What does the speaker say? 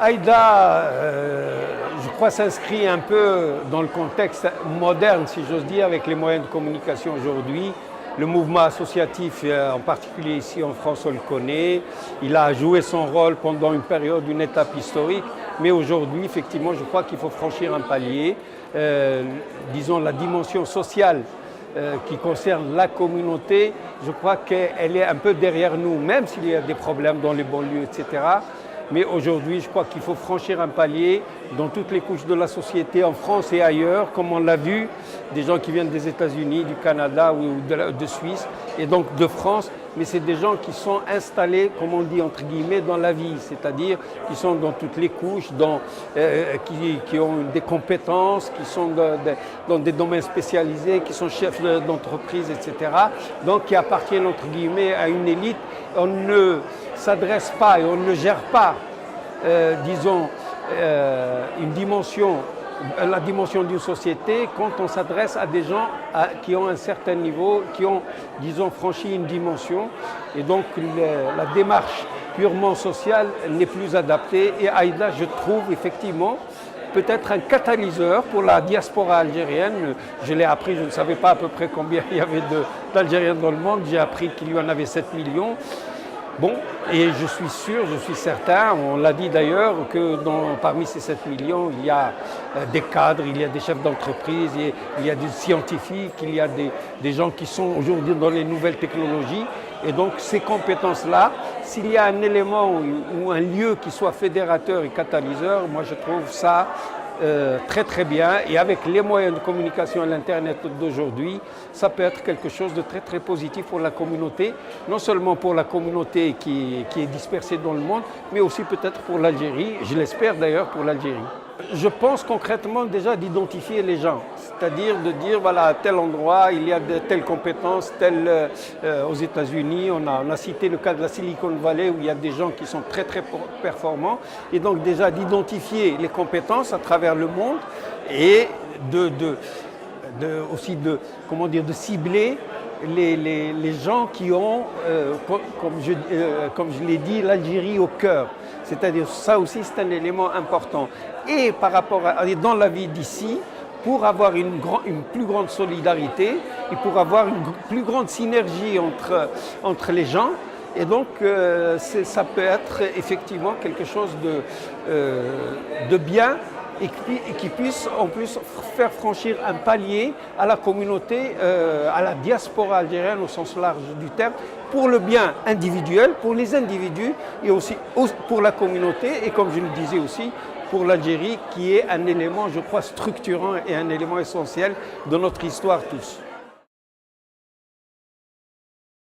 Aïda, je crois, s'inscrit un peu dans le contexte moderne, si j'ose dire, avec les moyens de communication aujourd'hui. Le mouvement associatif, en particulier ici en France, on le connaît. Il a joué son rôle pendant une période, une étape historique. Mais aujourd'hui, effectivement, je crois qu'il faut franchir un palier. Disons, la dimension sociale qui concerne la communauté, je crois qu'elle est un peu derrière nous, même s'il y a des problèmes dans les banlieues, etc. Mais aujourd'hui, je crois qu'il faut franchir un palier dans toutes les couches de la société, en France et ailleurs, comme on l'a vu, des gens qui viennent des États-Unis, du Canada ou de Suisse, et donc de France, mais c'est des gens qui sont installés, comme on dit entre guillemets, dans la vie, c'est-à-dire qui sont dans toutes les couches, qui ont des compétences, qui sont dans des domaines spécialisés, qui sont chefs d'entreprise, etc. Donc qui appartiennent entre guillemets à une élite. On ne s'adresse pas et on ne gère pas, disons, la dimension d'une société quand on s'adresse à des gens qui ont un certain niveau, qui ont, disons, franchi une dimension. Et donc la démarche purement sociale n'est plus adaptée. Et Aïda, je trouve effectivement, peut-être un catalyseur pour la diaspora algérienne. Je l'ai appris, je ne savais pas à peu près combien il y avait d'Algériens dans le monde. J'ai appris qu'il y en avait 7 millions. Bon, et je suis sûr, je suis certain, on l'a dit d'ailleurs, que parmi ces 7 millions, il y a des cadres, il y a des chefs d'entreprise, il y a des scientifiques, il y a des gens qui sont aujourd'hui dans les nouvelles technologies. Et donc ces compétences-là, s'il y a un élément ou un lieu qui soit fédérateur et catalyseur, moi je trouve ça très très bien, et avec les moyens de communication et l'Internet d'aujourd'hui, ça peut être quelque chose de très très positif pour la communauté, non seulement pour la communauté qui est dispersée dans le monde, mais aussi peut-être pour l'Algérie, je l'espère d'ailleurs pour l'Algérie. Je pense concrètement déjà d'identifier les gens, c'est-à-dire de dire voilà, à tel endroit il y a de telles compétences, aux États-Unis, on a cité le cas de la Silicon Valley où il y a des gens qui sont très très performants, et donc déjà d'identifier les compétences à travers le monde et aussi de cibler les gens qui ont, comme je l'ai dit, l'Algérie au cœur. C'est-à-dire ça aussi c'est un élément important. Et par rapport dans la vie d'ici, pour avoir une plus grande solidarité et pour avoir une plus grande synergie entre les gens. Et donc ça peut être effectivement quelque chose de bien et qui puisse en plus faire franchir un palier à la communauté, à la diaspora algérienne au sens large du terme, pour le bien individuel, pour les individus et aussi pour la communauté et comme je le disais aussi, pour l'Algérie qui est un élément, je crois, structurant et un élément essentiel de notre histoire tous.